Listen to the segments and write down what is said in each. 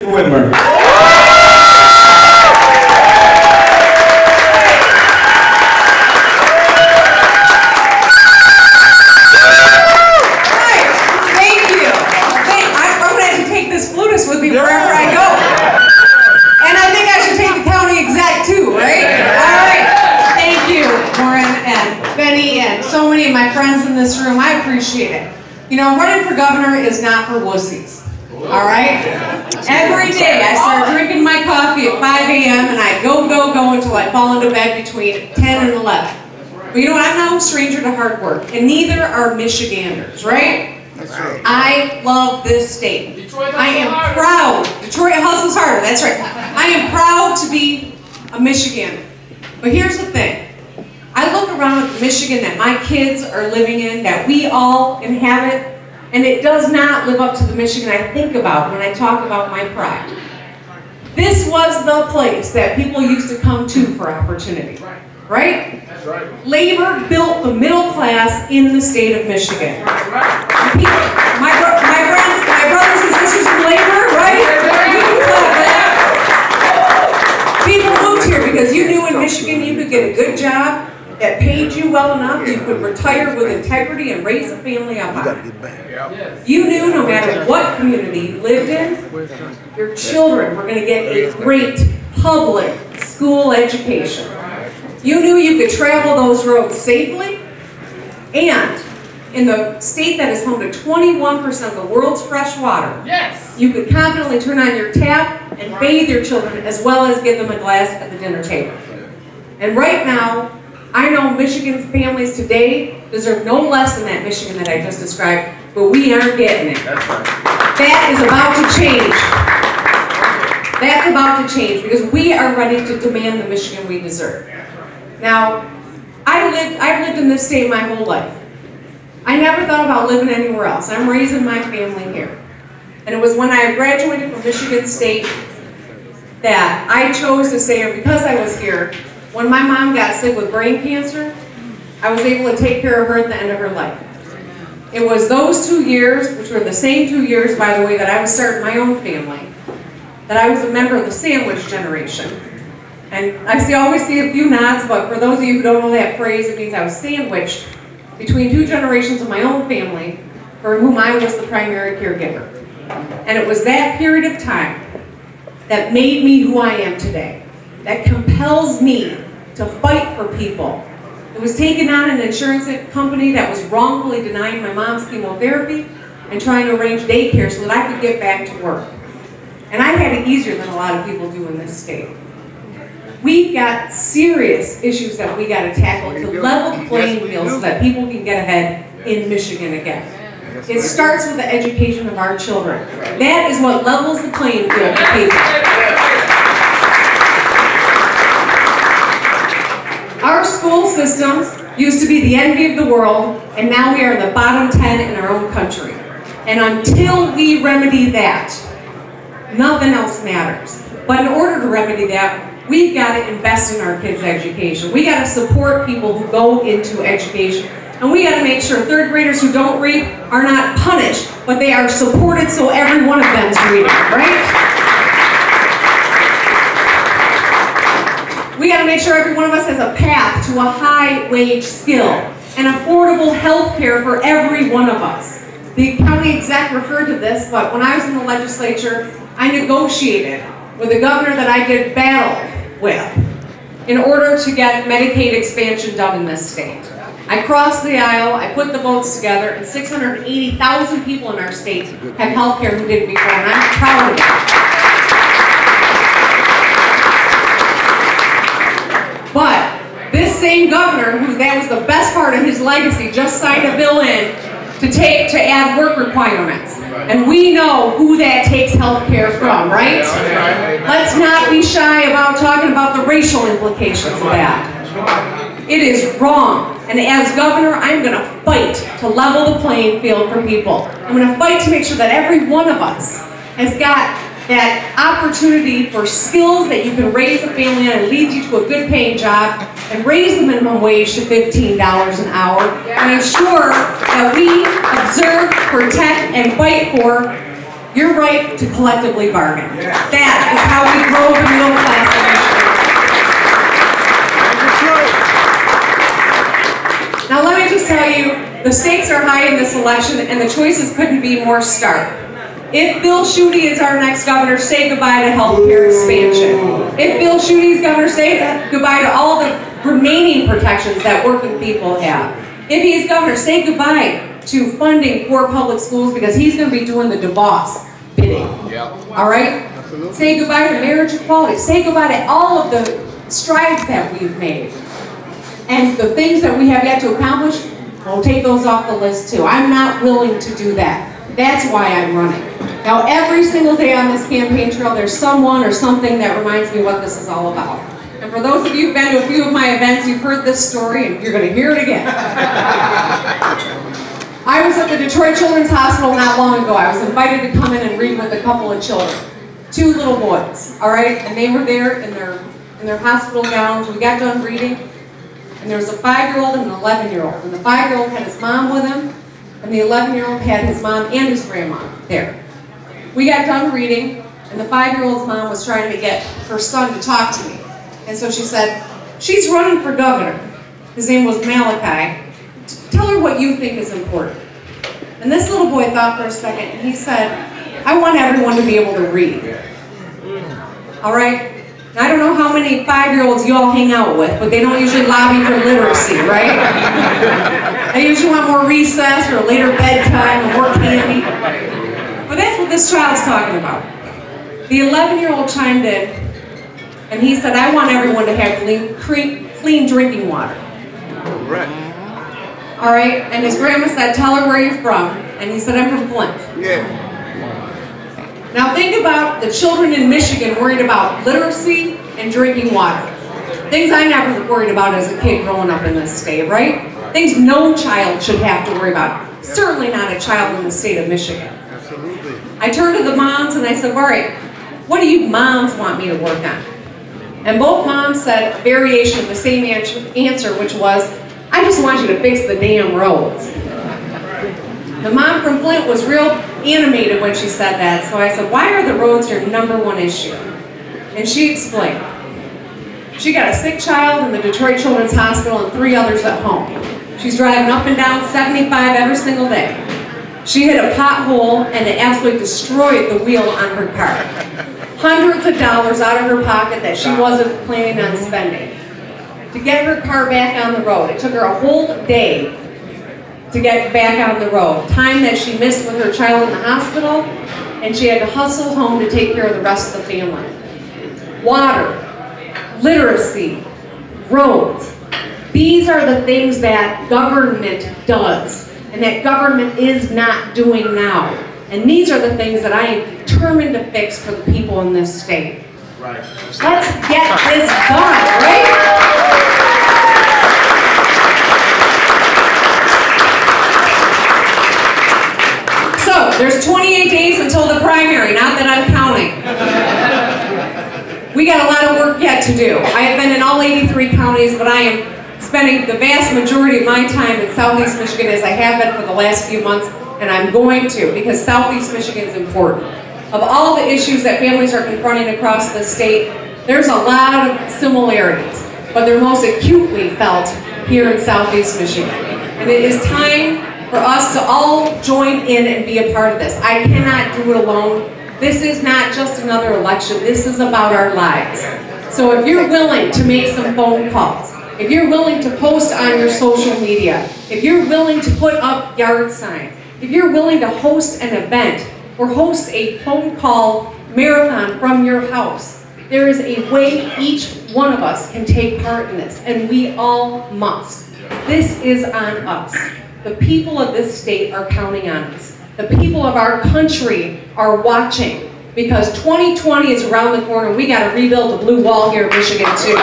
Whitmer. With me wherever I go. And I think I should take the county exec too, right? All right. Thank you, Warren and Benny and so many of my friends in this room. I appreciate it. You know, running for governor is not for wussies. All right? Every day I start drinking my coffee at 5 a.m. and I go until I fall into bed between 10 and 11. But you know what? I'm no stranger to hard work, and neither are Michiganders, right? I love this state. I am proud. Detroit hustles harder, that's right. I am proud to be a Michigander. But here's the thing. I look around at the Michigan that my kids are living in, that we all inhabit, and it does not live up to the Michigan I think about when I talk about my pride. This was the place that people used to come to for opportunity, right? That's right. Labor built the middle class in the state of Michigan. My brothers and sisters in labor, right? People moved here because you knew in Michigan you could get a good job that paid you well enough, you could retire with integrity and raise a family up on it. You knew no matter what community you lived in, your children were going to get a great public school education. You knew you could travel those roads safely, and in the state that is home to 21% of the world's fresh water, you could confidently turn on your tap and bathe your children as well as give them a glass at the dinner table. And right now, I know Michigan's families today deserve no less than that Michigan that I just described, but we aren't getting it. That is about to change. That's about to change because we are ready to demand the Michigan we deserve. Now, I've lived in this state my whole life. I never thought about living anywhere else. I'm raising my family here. And it was when I graduated from Michigan State that I chose to stay here because I was here. When my mom got sick with brain cancer, I was able to take care of her at the end of her life. It was those 2 years, which were the same 2 years, by the way, that I was starting my own family, that I was a member of the sandwich generation. And I always see a few nods, but for those of you who don't know that phrase, it means I was sandwiched between 2 generations of my own family for whom I was the primary caregiver. And it was that period of time that made me who I am today, that compels me to fight for people. It was taking on an insurance company that was wrongfully denying my mom's chemotherapy and trying to arrange daycare so that I could get back to work. And I had it easier than a lot of people do in this state. We've got serious issues that we got to tackle to level the playing field so that people can get ahead in Michigan again. It starts with the education of our children. That is what levels the playing field for people. Our school systems used to be the envy of the world, and now we are in the bottom 10 in our own country. And until we remedy that, nothing else matters. But in order to remedy that, we've got to invest in our kids' education. We got to support people who go into education. And we got to make sure third graders who don't read are not punished, but they are supported so every one of them is reading, right? We got to make sure every one of us has a path to a high-wage skill and affordable health care for every one of us. The county exec referred to this, but when I was in the legislature, I negotiated with a governor that I did battle with in order to get Medicaid expansion done in this state. I crossed the aisle, I put the votes together, and 680,000 people in our state have health care who didn't before, and I'm proud of that. But this same governor, who that was the best part of his legacy, just signed a bill in to add work requirements. And we know who that takes health care from, right? Let's not be shy about talking about the racial implications of that. It is wrong. And as governor, I'm going to fight to level the playing field for people. I'm going to fight to make sure that every one of us has got that opportunity for skills that you can raise a family on and lead you to a good paying job and raise the minimum wage to $15 an hour and ensure that we observe, protect, and fight for your right to collectively bargain. That is how we grow the middle class in Michigan. Now let me just tell you, the stakes are high in this election and the choices couldn't be more stark. If Bill Schuette is our next governor, say goodbye to health care expansion. If Bill Schuette is governor, say goodbye to all the remaining protections that working people have. If he's governor, say goodbye to funding poor public schools because he's going to be doing the DeVos bidding. All right? Say goodbye to marriage equality. Say goodbye to all of the strides that we've made. And the things that we have yet to accomplish, we'll take those off the list too. I'm not willing to do that. That's why I'm running. Now every single day on this campaign trail, there's someone or something that reminds me what this is all about. And for those of you who've been to a few of my events, you've heard this story and you're going to hear it again. I was at the Detroit Children's Hospital not long ago. I was invited to come in and read with a couple of children. 2 little boys, all right? And they were there in their hospital gowns. We got done reading, and there was a 5-year-old and an 11-year-old. And the 5-year-old had his mom with him, and the 11-year-old had his mom and his grandma there. We got done reading, and the 5-year-old's mom was trying to get her son to talk to me. And so she said, she's running for governor. His name was Malachi. Tell her what you think is important. And this little boy thought for a second, and he said, I want everyone to be able to read. All right? Now, I don't know how many 5-year-olds you all hang out with, but they don't usually lobby for literacy, right? They usually want more recess or later bedtime or more candy. But that's what this child's talking about. The 11-year-old chimed in, and he said, I want everyone to have clean drinking water. Right. All right? And his grandma said, tell her where you're from. And he said, I'm from Flint. Yeah. Now think about the children in Michigan worried about literacy and drinking water. Things I never worried about as a kid growing up in this state, right? Things no child should have to worry about. Certainly not a child in the state of Michigan. Absolutely. I turned to the moms and I said, all right, what do you moms want me to work on? And both moms said a variation of the same answer, which was, I just want you to fix the damn roads. The mom from Flint was real animated when she said that, so I said, why are the roads your #1 issue? And she explained. She got a sick child in the Detroit Children's Hospital and 3 others at home. She's driving up and down 75 every single day. She hit a pothole and it absolutely destroyed the wheel on her car. Hundreds of dollars out of her pocket that she wasn't planning on spending. To get her car back on the road, it took her a whole day to get back on the road. Time that she missed with her child in the hospital, and she had to hustle home to take care of the rest of the family. Water, literacy, roads. These are the things that government does, and that government is not doing now. And these are the things that I am determined to fix for the people in this state. Right. Let's get this done, right? So, there's 28 days until the primary, not that I'm counting. We got a lot of work yet to do. I have been in all 83 counties, but I am spending the vast majority of my time in Southeast Michigan, as I have been for the last few months, and I'm going to, because Southeast Michigan is important. Of all the issues that families are confronting across the state, there's a lot of similarities, but they're most acutely felt here in Southeast Michigan. And it is time for us to all join in and be a part of this. I cannot do it alone. This is not just another election. This is about our lives. So if you're willing to make some phone calls, if you're willing to post on your social media, if you're willing to put up yard signs, if you're willing to host an event or host a phone call marathon from your house, there is a way each one of us can take part in this, and we all must. This is on us. The people of this state are counting on us. The people of our country are watching, because 2020 is around the corner. We got to rebuild the blue wall here in Michigan too.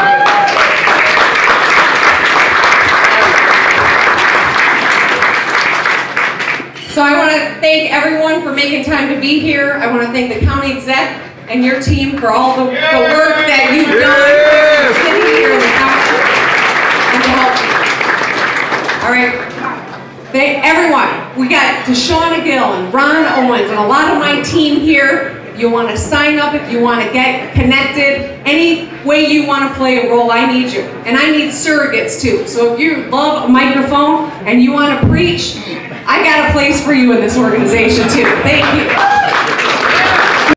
So I want to thank everyone for making time to be here. I want to thank the county exec and your team for all the work that you've done sitting here in the county and to help you. All right, thank everyone. We got Deshauna Gill and Ron Owens and a lot of my team here. If you want to sign up, if you want to get connected, any way you want to play a role, I need you. And I need surrogates too. So if you love a microphone and you want to preach, I got a place for you in this organization too. Thank you.